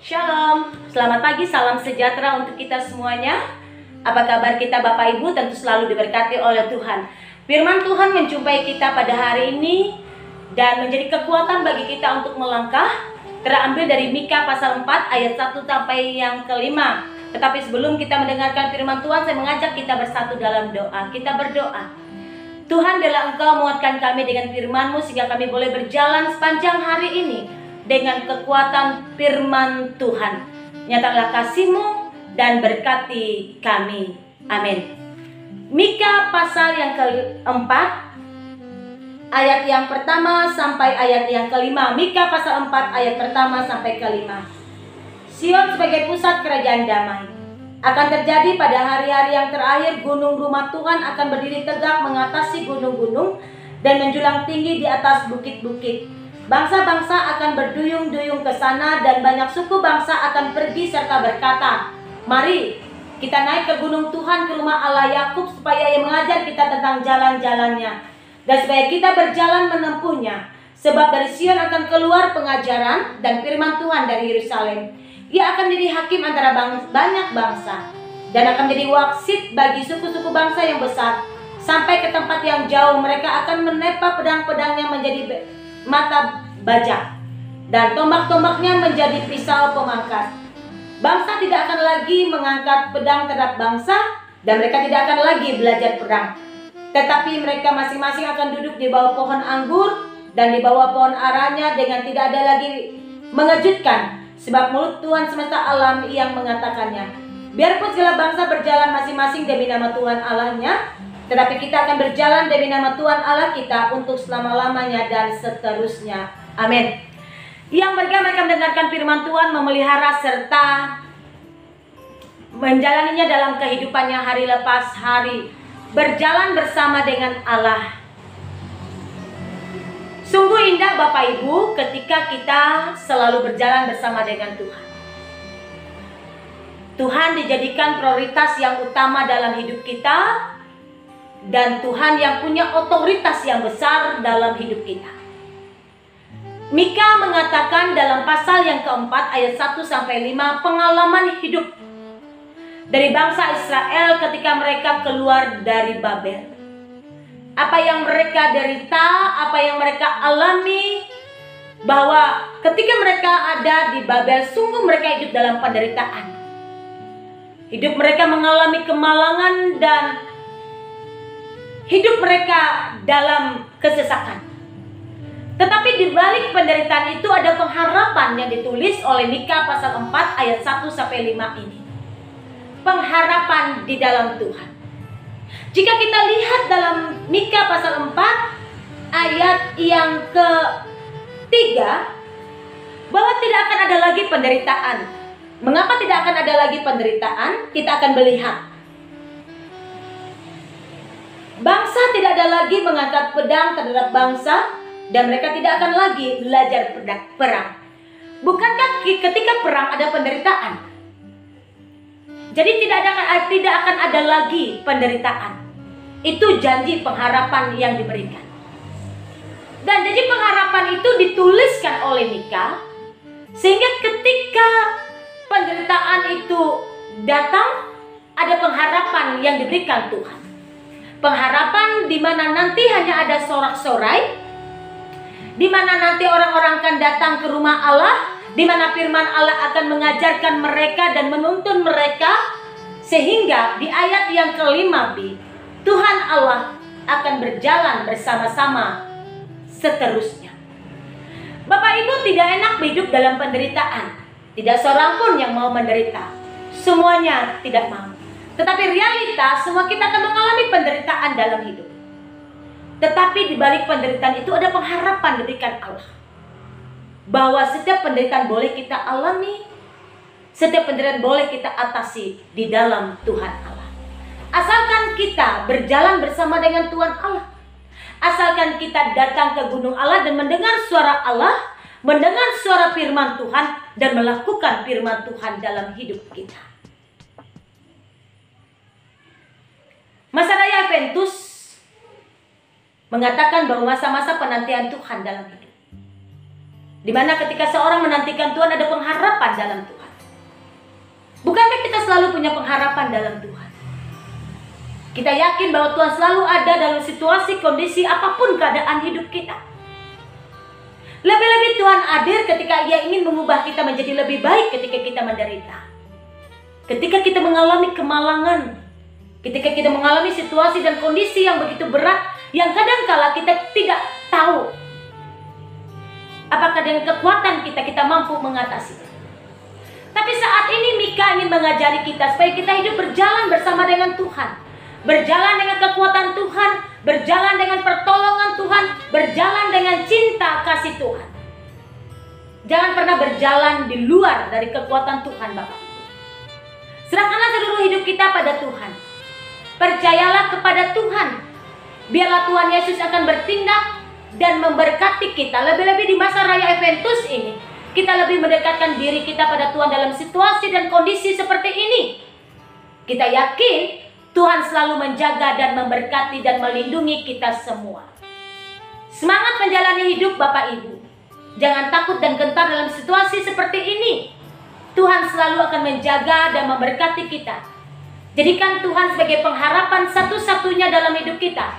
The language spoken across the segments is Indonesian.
Shalom, selamat pagi, salam sejahtera untuk kita semuanya. Apa kabar kita Bapak Ibu? Tentu selalu diberkati oleh Tuhan. Firman Tuhan menjumpai kita pada hari ini dan menjadi kekuatan bagi kita untuk melangkah. Terambil dari Mika pasal 4 ayat 1 sampai yang kelima. Tetapi sebelum kita mendengarkan firman Tuhan, saya mengajak kita bersatu dalam doa. Kita berdoa. Tuhan, biarlah Engkau menguatkan kami dengan firman-Mu sehingga kami boleh berjalan sepanjang hari ini dengan kekuatan firman Tuhan. Nyatakanlah kasih-Mu dan berkati kami. Amin. Mika pasal yang keempat, ayat yang pertama sampai ayat yang kelima. Mika pasal 4 ayat pertama sampai kelima. Sion sebagai pusat kerajaan damai. Akan terjadi pada hari-hari yang terakhir, gunung rumah Tuhan akan berdiri tegak mengatasi gunung-gunung dan menjulang tinggi di atas bukit-bukit. Bangsa-bangsa akan berduyung-duyung ke sana dan banyak suku bangsa akan pergi serta berkata, "Mari kita naik ke gunung Tuhan, ke rumah Allah Yakub, supaya Ia mengajar kita tentang jalan-jalannya dan supaya kita berjalan menempuhnya. Sebab dari Sion akan keluar pengajaran dan firman Tuhan dari Yerusalem. Ia akan menjadi hakim antara banyak bangsa dan akan menjadi waksit bagi suku-suku bangsa yang besar. Sampai ke tempat yang jauh mereka akan menepa pedang-pedangnya menjadi mata bajak dan tombak-tombaknya menjadi pisau pemangkas. Bangsa tidak akan lagi mengangkat pedang terhadap bangsa dan mereka tidak akan lagi belajar perang. Tetapi mereka masing-masing akan duduk di bawah pohon anggur dan di bawah pohon aranya dengan tidak ada lagi mengejutkan, sebab mulut Tuhan semesta alam yang mengatakannya. Biarpun segala bangsa berjalan masing-masing demi nama Tuhan Allahnya, tetapi kita akan berjalan demi nama Tuhan Allah kita untuk selama-lamanya dan seterusnya. Amin. Yang mereka mendengarkan firman Tuhan, memelihara serta menjalaninya dalam kehidupannya hari lepas hari, berjalan bersama dengan Allah. Sungguh indah Bapak Ibu ketika kita selalu berjalan bersama dengan Tuhan. Tuhan dijadikan prioritas yang utama dalam hidup kita, dan Tuhan yang punya otoritas yang besar dalam hidup kita. Mika mengatakan dalam pasal yang keempat ayat 1 sampai 5 pengalaman hidup dari bangsa Israel ketika mereka keluar dari Babel. Apa yang mereka derita, apa yang mereka alami, bahwa ketika mereka ada di Babel, sungguh mereka hidup dalam penderitaan. Hidup mereka mengalami kemalangan dan hidup mereka dalam kesesakan. Tetapi di balik penderitaan itu ada pengharapan yang ditulis oleh Mika pasal 4 ayat 1 sampai 5 ini. Pengharapan di dalam Tuhan. Jika kita lihat dalam Mika pasal 4 ayat yang ketiga, bahwa tidak akan ada lagi penderitaan. Mengapa tidak akan ada lagi penderitaan? Kita akan melihat. Bangsa tidak ada lagi mengangkat pedang terhadap bangsa dan mereka tidak akan lagi belajar perang. Bukankah ketika perang ada penderitaan? Jadi tidak akan ada lagi penderitaan. Itu janji pengharapan yang diberikan. Dan janji pengharapan itu dituliskan oleh Mika, sehingga ketika penderitaan itu datang, ada pengharapan yang diberikan Tuhan. Pengharapan di mana nanti hanya ada sorak-sorai, di mana nanti orang-orang akan datang ke rumah Allah, di mana firman Allah akan mengajarkan mereka dan menuntun mereka, sehingga di ayat yang kelima B, Tuhan Allah akan berjalan bersama-sama seterusnya. Bapak Ibu, tidak enak hidup dalam penderitaan. Tidak seorang pun yang mau menderita. Semuanya tidak mau. Tetapi realita semua kita akan mengalami penderitaan dalam hidup. Tetapi di balik penderitaan itu ada pengharapan diberikan Allah. Bahwa setiap penderitaan boleh kita alami, setiap penderitaan boleh kita atasi di dalam Tuhan Allah. Asalkan kita berjalan bersama dengan Tuhan Allah. Asalkan kita datang ke gunung Allah dan mendengar suara Allah, mendengar suara firman Tuhan dan melakukan firman Tuhan dalam hidup kita. Masa raya Adventus mengatakan bahwa masa-masa penantian Tuhan dalam hidup. Dimana ketika seorang menantikan Tuhan ada pengharapan dalam Tuhan. Bukankah kita selalu punya pengharapan dalam Tuhan? Kita yakin bahwa Tuhan selalu ada dalam situasi, kondisi, apapun keadaan hidup kita. Lebih-lebih Tuhan hadir ketika Ia ingin mengubah kita menjadi lebih baik ketika kita menderita. Ketika kita mengalami kemalangan, ketika kita mengalami situasi dan kondisi yang begitu berat, yang kadangkala kita tidak tahu apakah dengan kekuatan kita mampu mengatasi. Tapi saat ini Mika ingin mengajari kita supaya kita hidup berjalan bersama dengan Tuhan, berjalan dengan kekuatan Tuhan, berjalan dengan pertolongan Tuhan, berjalan dengan cinta kasih Tuhan. Jangan pernah berjalan di luar dari kekuatan Tuhan, Bapak Ibu. Serahkanlah seluruh hidup kita pada Tuhan. Percayalah kepada Tuhan. Biarlah Tuhan Yesus akan bertindak dan memberkati kita. Lebih-lebih di masa raya Adventus ini, kita lebih mendekatkan diri kita pada Tuhan dalam situasi dan kondisi seperti ini. Kita yakin Tuhan selalu menjaga dan memberkati dan melindungi kita semua. Semangat menjalani hidup Bapak Ibu. Jangan takut dan gentar dalam situasi seperti ini. Tuhan selalu akan menjaga dan memberkati kita. Jadikan Tuhan sebagai pengharapan satu-satunya dalam hidup kita.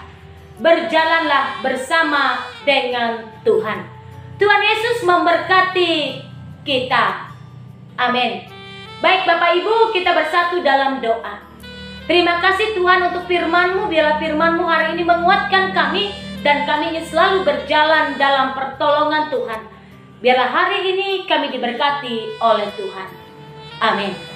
Berjalanlah bersama dengan Tuhan. Tuhan Yesus memberkati kita. Amin. Baik Bapak Ibu, kita bersatu dalam doa. Terima kasih Tuhan untuk firman-Mu. Biarlah firman-Mu hari ini menguatkan kami, dan kami ingin selalu berjalan dalam pertolongan Tuhan. Biarlah hari ini kami diberkati oleh Tuhan. Amin.